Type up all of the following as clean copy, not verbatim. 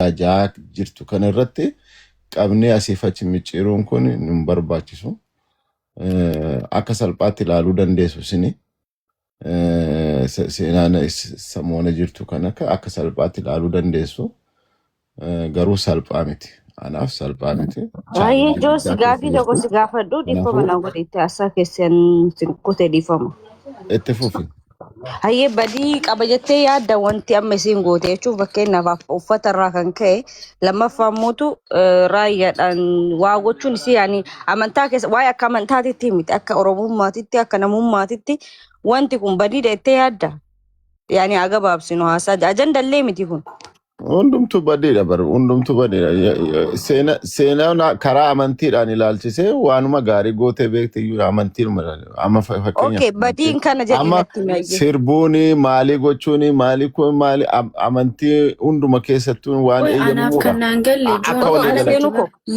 ajaa jirtu kan irratti qabnee asii fachi micciiruun kun nun barbaachisu. Akka salphaatti ilaaluu dandeessu sini. Seenaan samoona jirtu kan akka salphaatti ilaaluu dandeessu. Garuu salphaa miti. Anaaf salphaa miti. Ayi Joos gaafii tokko si gaafadhu dhiifama na godhite asaa keessan kutee dhiifama. Itti fufi. Hayyee badii qaba jettee yaadda wanti amma isiin goote jechuun fakkeenyaaf uffata irraa kan ka'e lammaffaa mootu raayyaadhaan waa gochuun isii yaani amantaa keessa waa'ee akka amantaatitti miti akka oromummaatitti akka namummaatitti wanti kun badiidha jettee yaadda yaani agabaabsinu haasaa ajandallee miti kun. Hundumtu badeedha baru hundumtu badeedha seenaa karaa amantiidhaan ilaalchisee waanuma gaarii gootee beekte iyyuu amantiin amma fakkeenyaaf okay badiin kana jedhatti maayye sirbuuni maalii gochuuni maalii kun maalii amantii hunduma keessattuu waan anaaf kannaan galle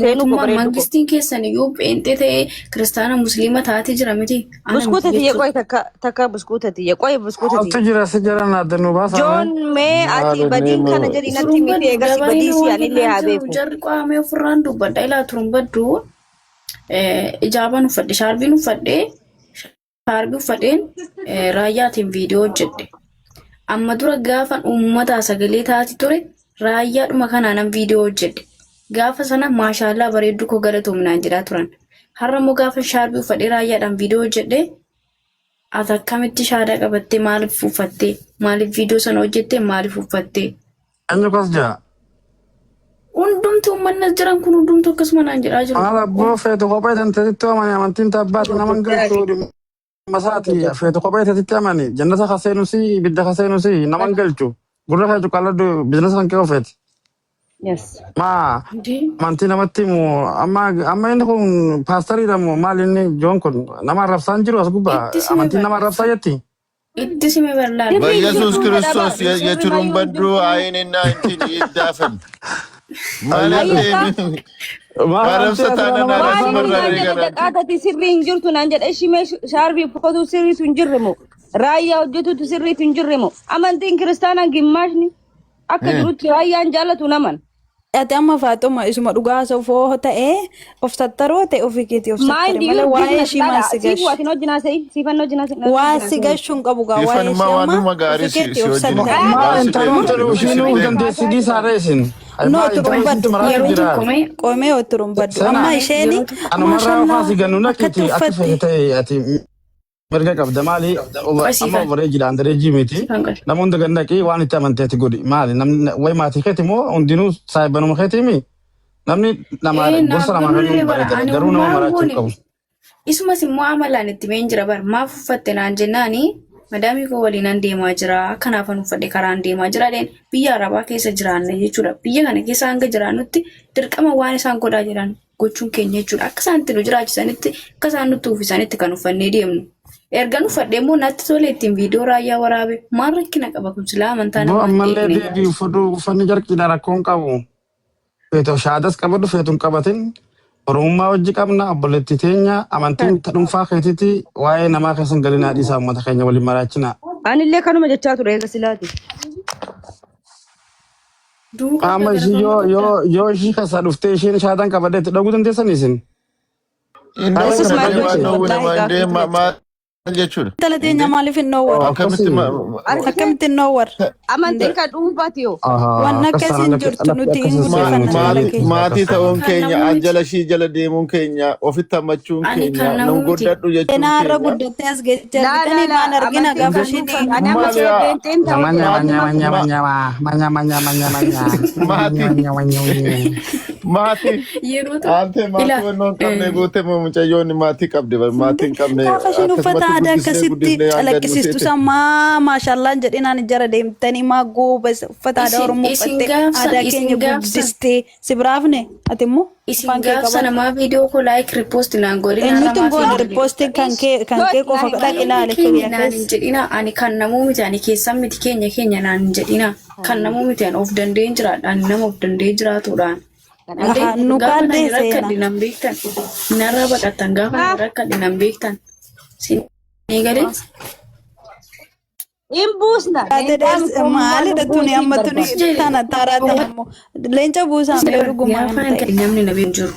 seenuko mangistiin keessan iyyuu pheenxee ta'ee kiristaana musliima taatee jira miti buskuuta tiyya qoy takka buskuuta tiyya qoy buskuuta tiyya jira si jira naadanu baasa John mee ati badiin kana jedhi natti miti egas badii si anillee haa beeku jarri qaamee ofirraan dubbadha ilaa turuun baddu ijaabaan uffadhe shaarbiin uffadheen raayyaatiin viidiyoo hojjedhe amma dura gaafan uummataa sagalee taati ture raayyaadhuma kanaanan viidiyoo hojjedhe gaafa sana maashaallah bareedduu koo galatoominaan jedhaa turan har'a immoo gaafa shaarbii uffadhee raayyaadhaan viidiyoo hojjedhe ati akkamitti shaadaa qabattee maaliif uffattee maaliif viidiyoo sana hojjettee maaliif uffattee Anyo kas jaa. Hundumtuu mannas jiran kun hundumtuu akkasuma naan jedhaa jiru. Maala boo feetu kophee tanteetitti amani amantiin tabbaati naman galchuu masaati feetu kophee tanteetitti amani jannata kaseenusi ibidda kaseenusi naman galchu gurra feetu qalladdu bizinesa kan kee ofeeti. yes Ma amantii namatti mu amma inni kun paastariidha mu maal inni joon kun nama arrabsaan jiru as gubbaa amantiin nama arrabsaa jetti. Itti sime barlaadha. በኢየሱስ ክርስቶስ የችሩን በድሩ አይንና እንትን ይዳፈን ማለት ባረሰታና Qaatati sirrii hin jirtu naan jedha ishimee shaarbii uffatu sirriitu hin jirremo raayyaa hojjetutu sirriitu hin jirremo amantiin kiristaanaa gimmaashni akka jirutti raayyaan jaallatu naman. Ati amma Faatuma isuma dhugaa safoo ta'ee of tattaroo ta'e ofii keetii of tattare malee waa'ee ishii maasi gash. Waa si gashuun qabu gaa waa'ee ishii amma ofii keetii of tattare. Maa intaluu ishiinuu dandeessidii saareesin. No turumbaddu qoomee yoo turumbaddu amma isheeni anumarraa ofaasi gannu nakiti ati feete ati Merga qabda maali amma waree jira andareejii miti namoonni gannaqii waan itti amanteeti godhi maali namni way maatii keeti moo hundinuu saayibanuma keeti mi namni nama gorsa nama kennuu bareeda garuu nama maraachuu qabu. Isumas immoo amalaan itti meen jira bar maaf uffatte naan jennaani madaamii koo waliin an deemaa jira kanaafan uffadhe karaan deemaa jira dheen biyya arabaa keessa jiraanne jechuudha biyya kana keessa hanga jiraannutti dirqama waan isaan godhaa jiran gochuun keenya jechuudha akka isaan itti nu jiraachisanitti akka isaan nutti uffisanitti kan uffannee deemnu. Erga uffadhee immoo natti tole ittiin viidiyoo raayyaa waraabe maal rakkina qaba kun silaa amantaa namaa ammallee deebii uffanni jarqidha rakkoon qabu feetu shaadas qabadhu feetuun qabatin oromummaa hojii qabna obboleetti teenya amantiin dhuunfaa keetitti waa'ee namaa keessan galinaa dhiisaa uummata keenya waliin maraachina. Anillee kanuma jechaa ture eega silaati. Amma ishii yoo ishii keessa dhuftee ishiin shaadaan qabaddeetti dhuguu dandeessan isin. Talateenya maaliif hin dhoowwar? Akkamitti hin dhoowwar? Amantiin kan dhuunfaati yoo. Waan akkasiin jirtu nuti hin guddifannaa. Maatii ta'uun keenya jala shii jala deemuun keenya ofitti hammachuun keenya nu godhadhu jechuun keenya. Naarra guddattee as geejjibanii maan argina gaafa shii maatii ante maatii wannoon qabne goote mucayyoonni maatii qabde maatiin qabne gaafa shiin uffata aadaa akkasitti calaqqisiistu sammaa maashaallaan jedhinaan jara deemtanii maa gooba uffata aadaa oromoo uffattee aadaa keenya guddistee si biraafne ati immoo isin gaafsa namaa viidiyoo koo laayik riipoosti naan godhina eenyutu goona riipoosti kan kee qofa dhaq ilaale naan hin jedhina ani kan namuu miti ani keessan miti keenya naan hin jedhina kan namuu miti ani of dandeen jiraadhaan nama of dandee jiraatuudhaan. Nu kaadde seena. Nan beektan. Narra baqatan gaafa rakka dinan beektan. Ni galee. Imbusna. Maali datuni ammatuni tana tarata mo lenca buusa amlee dhugumaan ta'e. Namni nabi hin jiru.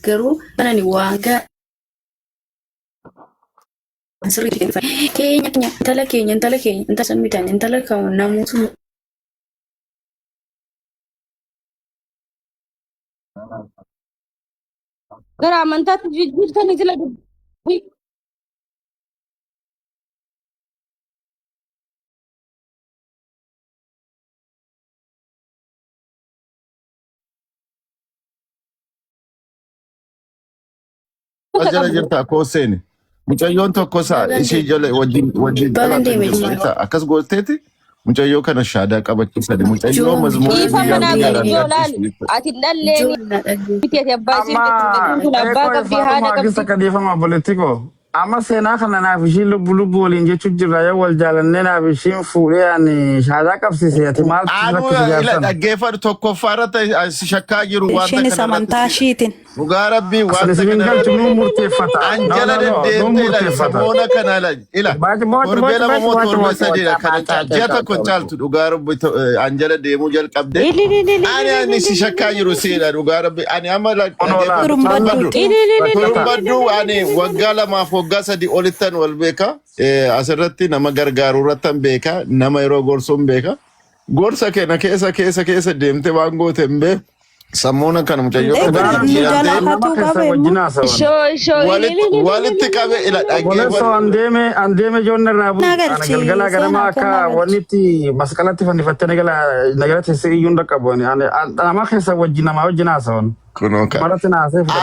Garuu kana ni waaqa sirrii keenya intala sammitan intala kan namuutu gara amantaatti jijjiirtanii jila dubbii. Ajala jirta ko seeni. Mucayyoon tokko ishee jala wajjin akkas gooteeti. Mucayyoo kana shaadaa qabachiisani. Mucayyoo mazmuura ati dhallee miti ati abbaa isii kun abbaa qabdi haadha qabdi. Kadeefama politiko. Amma seenaa kana naaf ishii lubbu waliin jechuu jirra yoo wal jaalannee naaf ishiin fuudhee ani shaadaa qabsiise ati maal ila dhaggeeffadhu tokkoffaarratti shakkaa jiru waan Isheen samantaa ishiitiin. Dhugaa rabbii waan Asirratti galchu nuu murteeffata. Anjala deddeemtee samoona kana ila korbeela mamoota walba sadiidha kana jata kun caaltu dhugaa rabbii anjala deemuu jalqabde ani si shakkaa jiru siidha dhugaa rabbii ani amma turumbaddu ani waggaa lamaaf waggaa sadi olittan wal beeka asirratti nama gargaaru irrattan beeka nama yeroo gorsuun beeka gorsa keena keessa deemte waan goote hin beeku. Samoona kana mucayyoo walitti qabe ila dhaggeeffatu andeeme joonna raabu galgala ganama akka wanitti masqalatti fannifatte nagalatti iyyuun dhaqqabooni nama keessa wajjinama wajjinaasawan kuno ka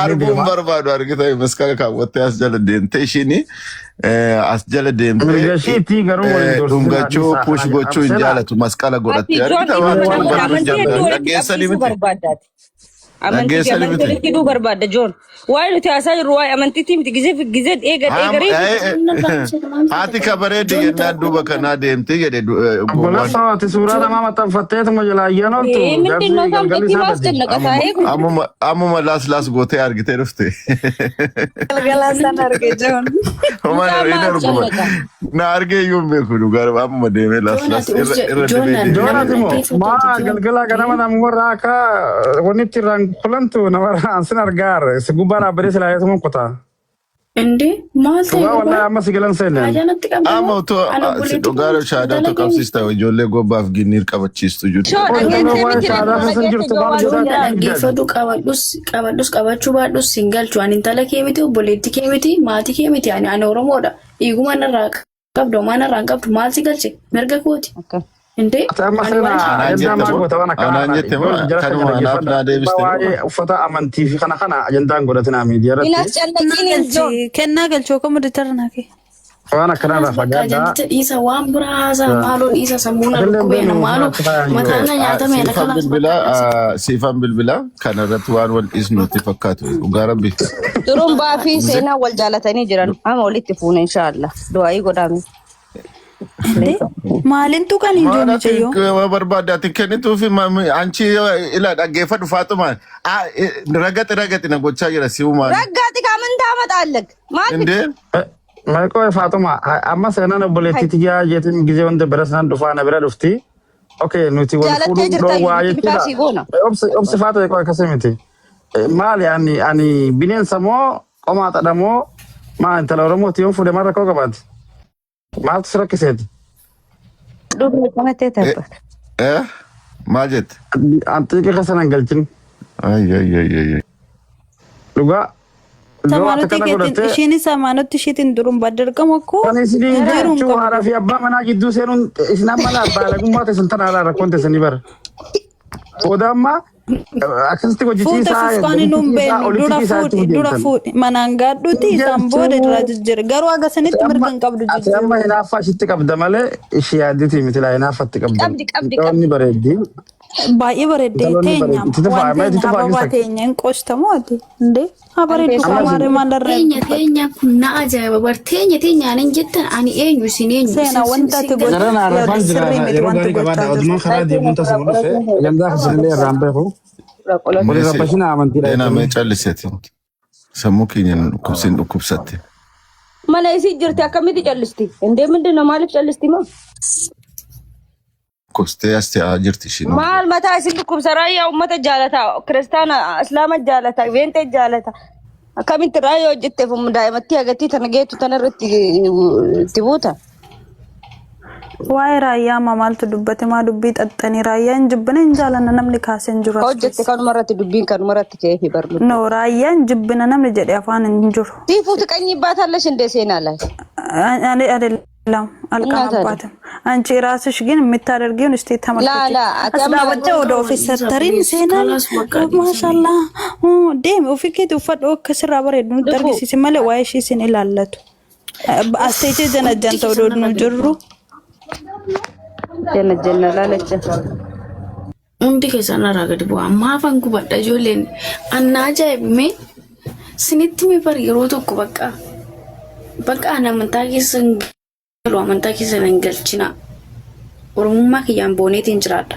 arguun barbaadu argita masqala kaawwattee as jala deemte ishini as jala deemte mirgashiitii garuu dhungachuu push gochuu hin jaalatu masqala godhatte argita waan dhaggeessanii miti. Amantii amantii duu barbaada John. Waa'ee nuti haasaa jirru waa'ee amantiitii miti gizee eegaree. Haati kabareeddi jennaan duuba kanaa deemtee jedhe. Obboleessa ati suuraa namaa maxxanfatteetuma jalaa ayyaana oltu. Ammuma laas gootee argitee dhufte. Galgalaa sana arge John. Na argee iyyuu hin beeku dhugaa ammuma deemee laas irra dibee. Joonatimoo maa galgalaa ganama namoota akka wanitti irraan kulantu nama ansin argaar si gubbaan abadee silaayatu mun kutaa. Indi maal ta'e wallahi amma si galan seenen. Amma utuu dhugaa shaadaa tu qabsiista ijoollee gobbaaf ginniir qabachiistu jiru. Dhaggeeffadhu qabadhus qabachuu baadhus singalchu ani intala kee miti obboleetti kee miti maatii kee miti ani Oromoodha dhiiguma narraa qabdu manarraa qabdu maal si galche mirga kooti. Inde uffata amantii fi kana ajandaan godhatinaa miidiyaa irratti. Kennaa galchoo kamuu deetarnaa kee. Waan akkanarraa fagaadhaa. Isa waan biraa haasaa maaloo isa sammuu na dhukkubeena maaloo mataana nyaatame na kana. Siifan bilbilaa kanarratti waan wal dhiisnuutti fakkaatu dhugaa rabbi. Turumbaa fi seenaa wal jaalatanii jiran amma walitti fuuna inshaallah du'aayii godhame. Maalintu kan ijoon mucayyoo barbaadaati kennituu fi anchi ila dhaggeeffadhu Faatumaan ragati na gochaa jira si'umaan. Raggaati kaamantaa maxaallag maal Maayikoo Faatuma amma seenaan obboleettiiti yaa jeetiin gizee wanta bira sanaan dhufaa na bira dhufti. Okay nuti wal fuudhuu dhoowwaa jechuudha. Obsi Faatuma eekoo akkasii miti. Maali ani bineensa moo qomaa xadha moo maa intala Oromooti yoon fuudhee maal rakkoo qabaati? Maaltu si rakkiseeti? Dhugaa qabatee tapha. Maal jette? Antiiqii keessa nan galchin. Dhugaa. Isheenis amaanoti isheetiin duruun baddarqama koo. Kan isin jechuu haadhaa fi abbaa manaa gidduu seenuun isin amma baalagummaa teessan tanaa rakkoon teessanii bara. Oda ammaa akkasitti hojjechiisaa dura fuudhi manaan gaadhuuti isaan booda irraa jijjiirra garuu agasanitti mirga hin qabdu jijjiirra. Ati amma hinaaffaa ishitti qabda malee ishee yaadditii miti laa hinaaffatti qabda. Qabdi. Bareeddi. Baay'ee bareeddee teenya wanti ababaa teenya hin qoshtamoo ati indee bareeddu kamaaree mandarree. Teenya kun na ajaa'iba bar teenya anin jettan ani eenyu isin eenyu. Seena wanta ati godhu sirrii miti wanti gochaa jiru. Karaa deemuun tasa godhufee gandaa kasillee irraan beeku. Wali rabbashina amantiidha. Eenaa mee calliseeti sammuu keenya dhukkubsatte. mana isi jirti akkamiti callisti inde mindino maalif callisti ma Kostee asti jirti shinu. maal mata isin kubsaraya ummata jaalata kristana islama jaalata wente jaalata akkamiti raayoo jette fum daa'imatti agatti tanageetu tanarratti tibuuta waa'ee raayyaa maaltu dubbate maa dubbii xaxxanii raayyaan jibbina hin jaalanna namni kaaseen jiru hojjette kanumarratti dubbiin kanumarratti keefi barlu no raayyaan jibbina namni jedhe afaan hin jiru tiifuuti qanyii baatallash indee seenaa lai ani adelam alqabatam አንቺ ራስሽ ግን የምታደርጊውን እስቲ ተመልከቺ አስዳወቸው ወደ ኦፊስ ሰተሪን ሴናል ማሻአላ ደም ኦፊኬት ወፈዶ ከስራ በረድ ነው ደርጊ ሲመለ ዋይሽ ሲን ይላለቱ አስተይቴ ጀነጀን ተወዶ ነው ጅሩ ጀነጀን ላለች umti kesan ragadi bu amma fanku badda jolen annaja me sinitti mi bar yero tokko bakka amantaa keessan amantaa keessan galchina oromummaa kiyyaan booneetiin jiraadha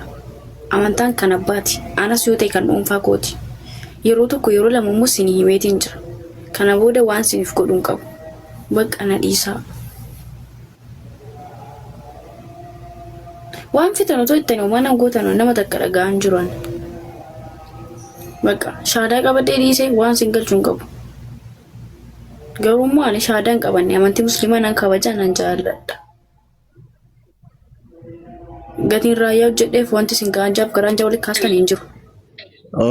amantaan kan abbaati anas yoo ta'e kan dhuunfaa kooti yeroo tokko yeroo lamammoo sinii himeetiin jira kana booda waan siniif godhuun qabu bakka na dhiisaa waan fitanootoo ittanii mana gootanoo nama takka dhagaan jiran bakka shaadaa qabadhee dhiisee waan sin galchuun qabu garummaa ani shaadaan qabanne amantii musliimaa nan kabajaa nan jaalladha gatiin raayyaa hojjedheef wanti sin gaanjaaf garaanjaa walitti kaastan hin jiru.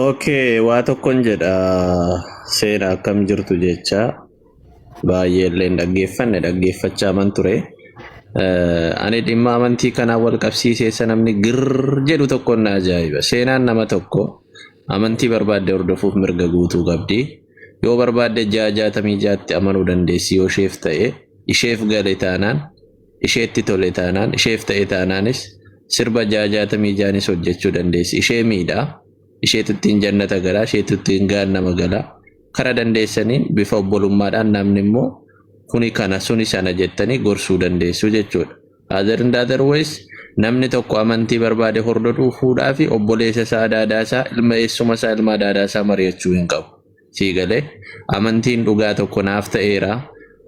Okay, waa tokkon jedha seena akkam jirtu jecha baay'ee illee dhaggeeffachaa man ture. Ani dhimma amantii kanaa wal qabsiisee namni girr jedhu tokko na ajaa'iba. Seenaan nama tokko amantii barbaadde hordofuuf mirga guutuu qabdi. Yoo barbaadde 66 amanuu dandeessi yoo isheef ta'e isheef gale taanaan isheetti tole taanaan isheef ta'e taanaanis sirba 66 hojjechuu dandeessi. Ishee miidhaa isheetittiin jannata galaa isheetittiin gaannama galaa kara dandeessaniin bifa obbolummaadhaan namni immoo kuni kana suni sana jettanii gorsuu dandeessu jechuudha. Otherwise namni tokko amantii barbaade hordofuudhaa fi obboleessa isaa daadaasaa ilma eessuma isaa ilma daadaasaa mari'achuu hin qabu. Siigalee amantiin dhugaa tokko naaf ta'eera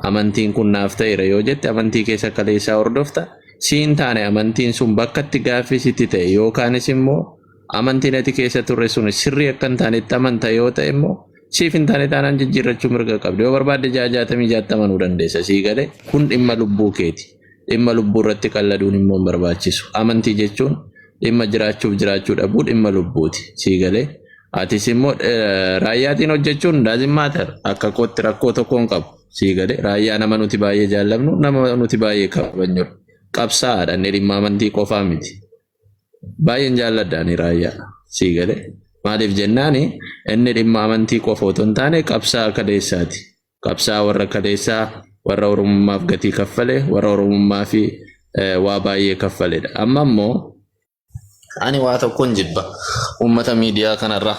amantiin kun naaf ta'eera yoo jette amantii keessa kaleessaa hordofta siin taane amantiin sun bakkatti gaaffisitti ta'e yookaanis immoo amantiin ati keessa turre sun sirrii akka hin taanetti amanta yoo ta'e immoo siif hin taane taanaan jijjiirrachuu mirga qabdi. Yoo barbaadde 66 amanuu dandeessa. Siigalee kun dhimma lubbuu keeti. Dhimma lubbuu irratti qalladuun immoo hin barbaachisu. Amantii jechuun dhimma jiraachuuf jiraachuu dhabuu dhimma lubbuuti. Siigalee atis immoo raayyaatiin hojjechuun daazimmaata akka kootti rakkoo tokko hin qabu. Siigalee raayyaa nama nuti baay'ee jaallamnu nama nuti baay'ee kabajnu qabsaa'aadha inni dhimma amantii qofaa miti. Baay'een jaalladhaani raayyaa. Siigalee maaliif jennaani inni dhimma amantii qofa otoo hin taane qabsaa'aa kaleessaati. Qabsaa'aa warra kaleessaa warra oromummaaf gatii kaffale warra oromummaa fi waa baay'ee kaffaledha. Amma immoo ani waa tokkoon jibba uummata miidiyaa kanarraa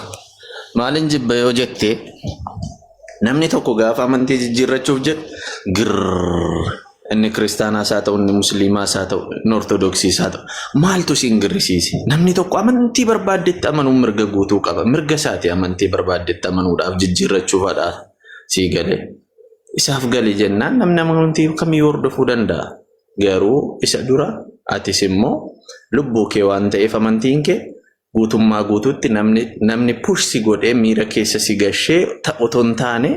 maalin jibba yoo jette namni tokko gaafa amantii jijjiirrachuuf jedhu girr inni kiristaanaas haa ta'u inni musliimaas haa ta'u inni ortodoksiis haa ta'u maaltu siin girrisiise namni tokko amantii barbaaddetti amanuun mirga guutuu qaba mirga isaati amantii barbaaddetti amanuudhaaf jijjiirrachuufadha sii galee isaaf galee jennaan namni amantii kamiyyuu hordofuu danda'a garuu isa dura atis immoo lubbuu kee waan ta'eef amantiin kee guutummaa guutuutti namni pushsi godhee miira keessa si gashee otoo hin taane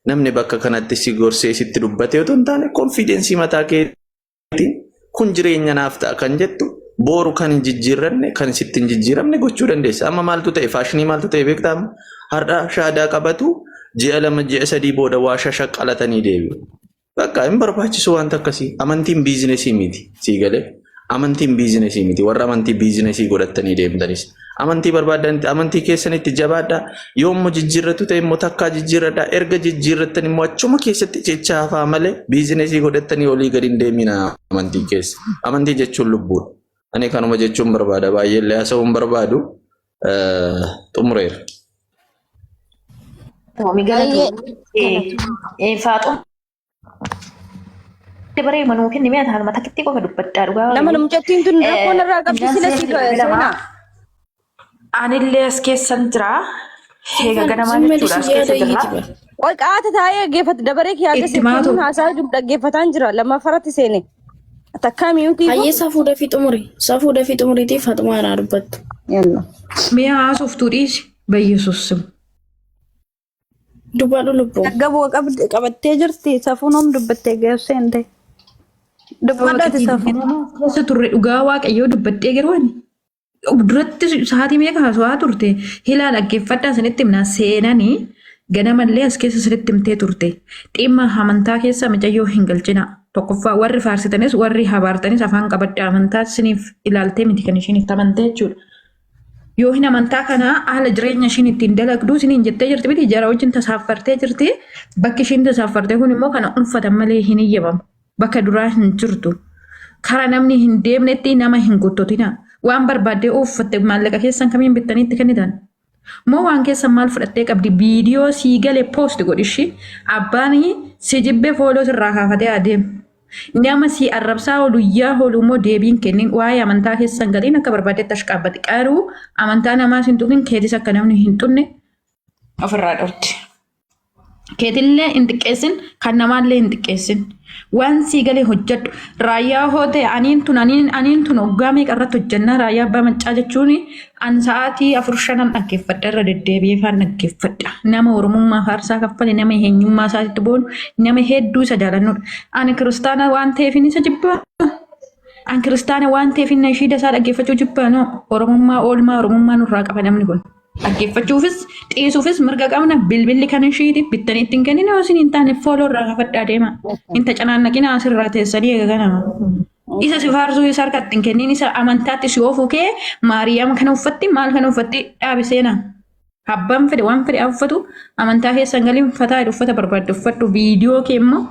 namni bakka kanatti si gorsee sitti dubbatee otoo hin taane konfiidensii mataa keetiin kun jireenya naaf ta'a kan jettu booru kan hin jijjiirranne kan sitti hin jijjiiramne gochuu dandeessa. Amma maaltu ta'e faashinii maaltu ta'e beektaa har'a shaadaa qabatu ji'a 2 ji'a 3 booda waa shashaqqalatanii deebi'u. Bakka hin barbaachisu wanta akkasii amantiin biizinesii miti sii galee. Amantiin biizinesii miti warra amantii biizinesii godhatanii deemtanis amantii barbaadan amantii keessanitti jabaadha yoommoo jijjiirratu ta'e immoo takkaa jijjiirradha erga jijjiirrattan immoo achuma keessatti jechaafaa malee biizinesii godhatanii olii gadi hin deemina amantii keessa. Amantii jechuun lubbuudha. Ani kanuma jechuun barbaada baay'ee illee haasa'uun barbaadu xumureera. Dabaree manuu kenni mi'a taa'an mataa kitti qofa dubbaddaa dhugaa. Nama namjattiin tun rakkoon irraa qabdi sila si fayyadama. Anillee as keessan jira. Eega ganamaa jechuudha as keessa jira. Qoy qaata taa'ee geeffat dabaree kiyyaa Itti keessatti maatu. kennuun haasaa dhaggeeffataan jira lama faratti seene. Takkaa miyuutii. Hayyee safuu dafii xumuriitiif hatumaan haa dubbattu. Yalla. Mi'a haasoftuu dhiisi. Bayyesuus. Dubbadhu lubbuu. Gaboo qabattee jirti safuun hom dubbattee geesseen ta'e. Dubbadhaati safuun. Keessa turre dhugaa waaqayyoo dubbattee garuu duratti sa'aatii meeqa haasawaa turte hilaa dhaggeeffadhaa sanitti himnaa seenanii ganamallee as keessa sanitti himtee turte dhimma amantaa keessa micayyoo hin galchina tokkoffaa warri faarsitanis warri habaartanis afaan qabadhaa amantaa isiniif ilaaltee miti kan ishiin itti amantee jechuudha. Yoo hin amantaa kanaa haala jireenya ishiin ittiin dalagduu isiniin jettee jirti miti jara wajjin tasaaffartee jirti bakki ishiin tasaaffartee kun immoo kana uffatan malee hin iyyabamu bakka duraa hin jirtu karaa namni hin deemnetti nama hin gottotina. Waan barbaadee uffatte maallaqa keessan kamiin bittaniitti kennitan. Moo waan keessan maal fudhattee qabdi viidiyoo sii galee poost godhishi abbaan si jibbee fooloo sirraa kaafatee adeemu. Nama si arrabsaa oluyyaa oolumoo deebiin kennin waa'ee amantaa keessan galiin akka barbaadetti ashqaabbate qaruu amantaa namaa hin tuqin keetis akka namni hin tunne ofirraa dhorti. Keetillee hin xiqqeessin kan namaallee hin xiqqeessin. Waan sii galee hojjedhu raayyaa hoo ta'e aniin tun hoggaa meeqa irratti hojjannaa raayyaa abbaa maccaa jechuun an sa'aatii 4-5 dhaggeeffadha irra deddeebi'ee faan dhaggeeffadha. Nama oromummaa faarsaa kaffale nama eenyummaa isaatti boonu nama hedduu isa jaalannudha. Ani kiristaana waan ta'eef isa jibbaa. An kiristaana waan ta'eef nashiida isaa dhaggeeffachuu jibbaa noo oromummaa oolmaa oromummaa nurraa qaba namni kun. Dhaggeeffachuufis dhiisuufis mirga qabna bilbilli kan ishiiti bittanii ittiin kennina yoo isin hin taane fooloo irraa kafadhaa deema. Inta canaannaqina asirraa teessanii eega ganama. Isa si faarsuu isa harkatti hin kennin isa amantaatti si oofuu kee maariyaam kana uffatti maal kana uffatti dhaabi seenaa. Abbaan fedhe waan fedhe uffatu amantaa keessan galiin fataa uffata barbaadde uffadhu viidiyoo kee immoo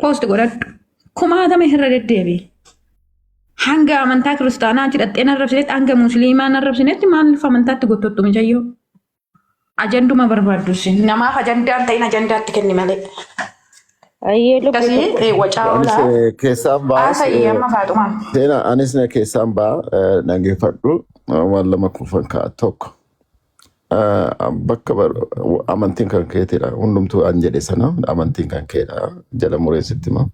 poost godhadhu. Kumaatame irra deddeebi. Hanga amantaa kiristaanaa hidhattee narrabsinetti hanga musliimaa narrabsinetti maaliif amantaatti gottottu mijayyoo? Ajanduma barbaaddusi. Namaaf ajandaan ta'in ajandaatti kenni malee. Ayyee lubbuu. Akkasii wacaa oolaa. Keessaan Haasa'ii amma Faaxumaa. Seena anis keessaan dhaggeeffadhu waan lama kufan ka'a tokko. Bakka amantiin kan keetidha. Hundumtuu an jedhe sana amantiin kan keedha. Jala mureessitti ma.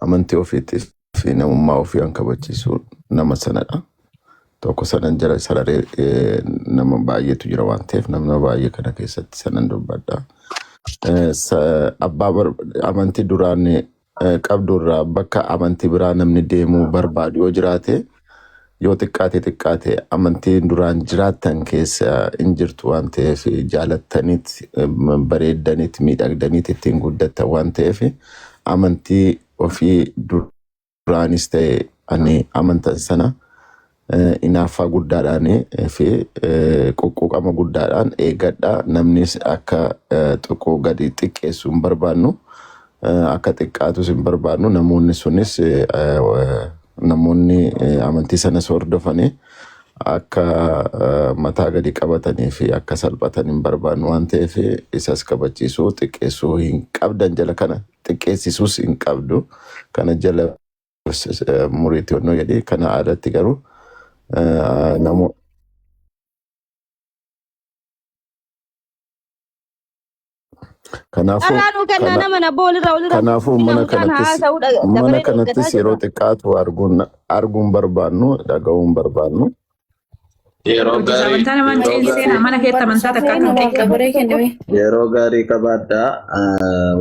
Amantii ofiitti fi namummaa ofii an kabachiisu nama sanadha. Tokko sanan jala sararee nama baay'eetu jira waan ta'eef nama baay'ee kana keessatti sanan dubbadha. Abbaa amantii duraan qabdurraa bakka amantii biraa namni deemuu barbaadu yoo jiraate yoo xiqqaate amantiin duraan jiraattan keessa hin jirtu waan ta'eef jaalattaniit bareeddaniit miidhagdaniit ittiin guddattan waan ta'eef amantii ofii duraanis ta'e ani amantan sana inaaffaa guddaadhaan fi quqquuqama guddaadhaan eegadha namnis akka xiqqoo gadi xiqqeessu hin barbaannu akka xiqqaatus hin barbaannu namoonni sunis namoonni amantii sanas hordofanii akka mataa gadi qabatanii fi akka salphatan hin barbaannu waan ta'eef isas kabachiisuu xiqqeessuu hin qabdan jala kana xiqqeessisuus hin qabdu kana jala muriitii onnoo jedhee kana aadatti garuu kanaafuu mana kanattis yeroo xiqqaatu arguun barbaannu dhaga'uun barbaannu. Yeroo gaarii qabaadhaa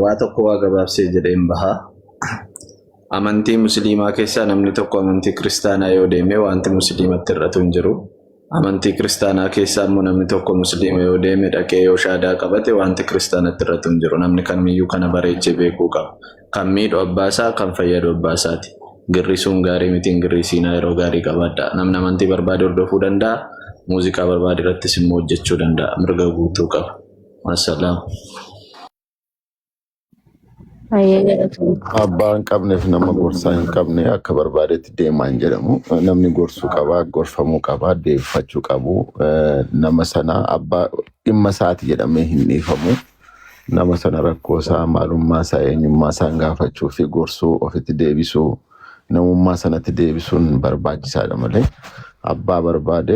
waa tokko waa gabaabsee jedheen bahaa. Amantii musliimaa keessaa namni tokko amantii kiristaanaa yoo deeme wanti musliimatti irratu hin jiru. Amantii kiristaanaa keessaa immoo namni tokko musliima yoo deeme dhaqee yoo shaadaa qabate wanti kiristaanatti irratu hin jiru. Namni kamiyyuu kana bareechee beekuu qaba. Kan miidhu abbaasaa kan fayyadu abbaasaati. Girrisuun gaarii mitiin girrisiinaa yeroo gaarii qabaadha. Namni amantii barbaade hordofuu danda'a. Muuziqaa barbaade irrattis immoo hojjechuu danda'a. Mirga guutuu qaba. Wassalaam. Abbaan qabneef nama gorsaa hin qabne akka barbaadetti deemaa hin jedhamu. Namni gorsuu qaba, gorfamuu qaba, deeffachuu qabu. Nama sana abbaa dhimma isaati jedhamee hin dhiifamu. Nama sana rakkoo isaa, maalummaa isaa, eenyummaa isaa gaafachuu fi gorsuu ofitti deebisuu, namummaa sanatti deebisuun barbaachisaadha malee. abbaa barbaade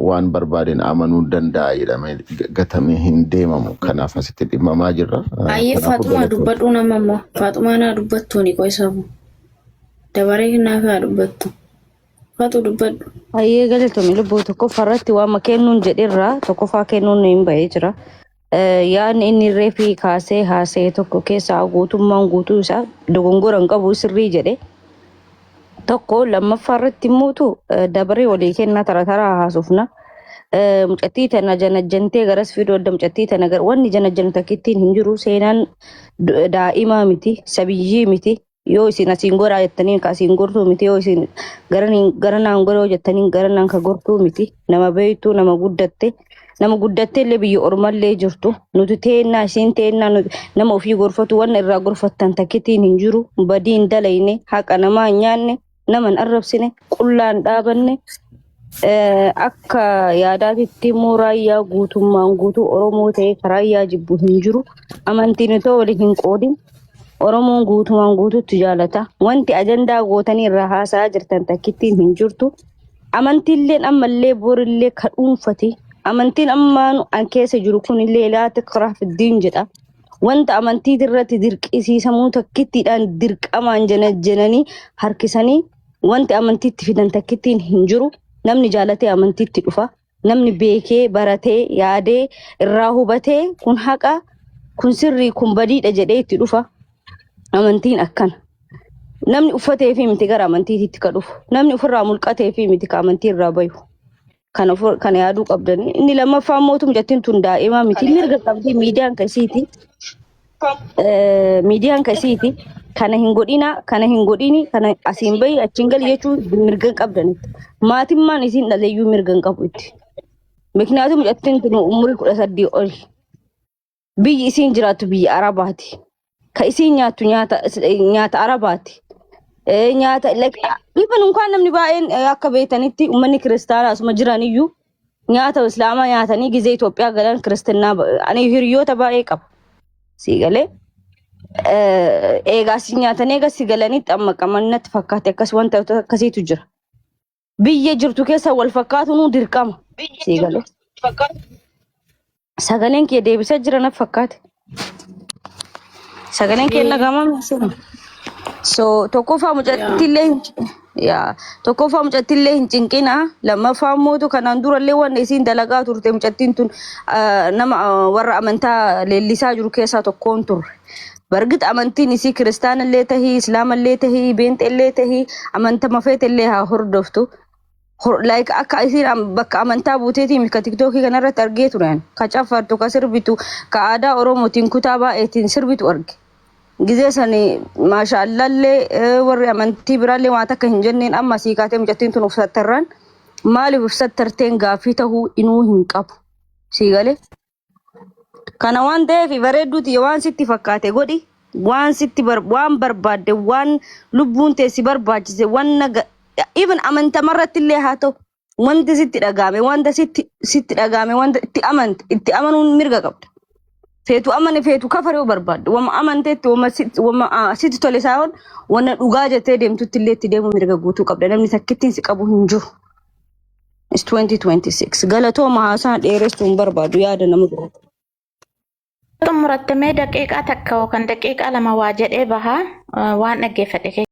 waan barbaadeen amanuu danda'a jedhamee gatamee hin deemamu. Kanaaf asitti dhimmamaa jirra. Ayyee Faaxumaa dubbadhu nama immoo Faaxumaa naa dubbattu ni qo'isamu. Dabaree naaf haa dubbattu. Faatu dubbadhu. Ayyee galatoomii lubbuu tokko farratti waan kennuun jedhirraa tokkoffaa kennuun hin bahee jira. Yaadni inni reefii kaasee haasee tokko keessaa guutummaan guutuu isaa dogongora hin qabu sirrii jedhe. Tokko lammaffaa irratti muutu dabaree walii kennaa taraa haasofna. Mucattii tana janajjantee garas fiduu adda mucattii tana wanni janajjantu takkittiin hin jiru seenaan daa'imaa miti sabiyyii miti. Yoo isin asiin goraa jettaniin ka asiin gortuu miti yoo isin garanaan goroo jettaniin garanaan ka gortuu miti. Nama beektuu nama guddatte illee biyya ormallee jirtu nuti teennaa isiin teennaa nama ofii gorfatu waan irraa gorfattan takkittiin hin jiru badiin dalayne haqa namaa hin nyaanne naman arrabsine qullaan dhaabanne akka yaadaatitti immoo raayyaa guutummaan guutuu Oromoo ta'ee raayyaa jibbu hin jiru amantiin itoo waliin hin qoodin Oromoon guutummaan guutuutti jaalata wanti ajandaa gootanii irraa haasaa jirtan takkittiin hin jirtu amantiilleen ammallee borillee ka dhuunfati. Amantiin ammaan an keessa jiru kunillee laata karaa fiddiin jedha. Wanta amantii irratti dirqisiisamuu takkittiidhaan dirqamaan janajjananii harkisanii wanti amantiitti fidan takkittiin hin jiru. Namni jaalatee amantiitti dhufa. Namni beekee baratee yaadee irraa hubatee kun haqa kun sirrii kun badiidha jedhee itti dhufa. Amantiin akkana. Namni uffatee fi miti gara amantiitti ka dhufu. Namni ofirraa mulqatee fi miti ka amantii irraa bayu. Kana yaaduu qabdanii inni lammaffaan mootum jettiin tun daa'imaa miti mirga qabdi miidiyaan kasiiti kana hin godhini kana asiin bahi achiin gali jechuun mirga qabdanitti maatimmaan isiin dhaleeyyuu mirga qabu itti miknaatum jettiin tun umurii 18 oli biyyi isiin jiraattu biyya Arabaati ka isiin nyaattu nyaata Arabaati. Nyaata even unkaan namni baay'een akka beetanitti uummanni kiristaanaa asuma jiran iyyuu nyaata islaamaa nyaatanii gizee Itoophiyaa galan kiristinnaa ani hiriyoota baay'ee qaba. Siigalee eegaa si nyaatanii eegaa si galanitti amma qamannatti fakkaate akkas wanta akkasiitu jira. Biyya jirtu keessa wal fakkaatu nu dirqama. Siigalee sagaleen kee deebisaa jira na fakkaate. Sagaleen kee nagamaa So tokkoffaa mucattillee hin cinqina lammaffaa mootu kanaan durallee waan isiin dalagaa turte mucattiin tun nama warra amantaa leellisaa jiru keessaa tokkoon turre. Bargit amantiin isii kiristaanallee tahii islaamallee tahii beenxellee tahii amanta mafeetellee haa hordoftu. Like akka isiin bakka amantaa buuteetiin ka tiktookii kanarratti argee turan ka caffartu ka sirbitu ka aadaa Oromootiin kutaa baay'eetiin sirbitu arge. Gizee sanii maashaallallee warri amantii biraallee waan akka hin jenneen amma sii kaatee mucattiin tun uffattarraan maaliif uffattarteen gaaffii tahuu inuu hin qabu siigalee. Kana waan ta'eef bareedduuti waan sitti fakkaate godhi waan barbaadde waan lubbuun teessi barbaachise waan even amantamarratti illee haa ta'u wanti sitti dhagaame wanta sitti dhagaame wanta itti amanuun mirga qabda. Feetu amane feetu kafaree barbaadde wama amanteetti wama sitti tole saawwan wana dhugaa jettee deemtutti illee itti deemu mirga guutuu qabda namni takkittiin si qabu hin jiru. It's 2026 galatooma haasaan dheeressuun barbaadu yaada nama biraa. Xumurattamee daqiiqaa takka yookaan daqiiqaa lama waa jedhee bahaa waan dhaggeeffadhe.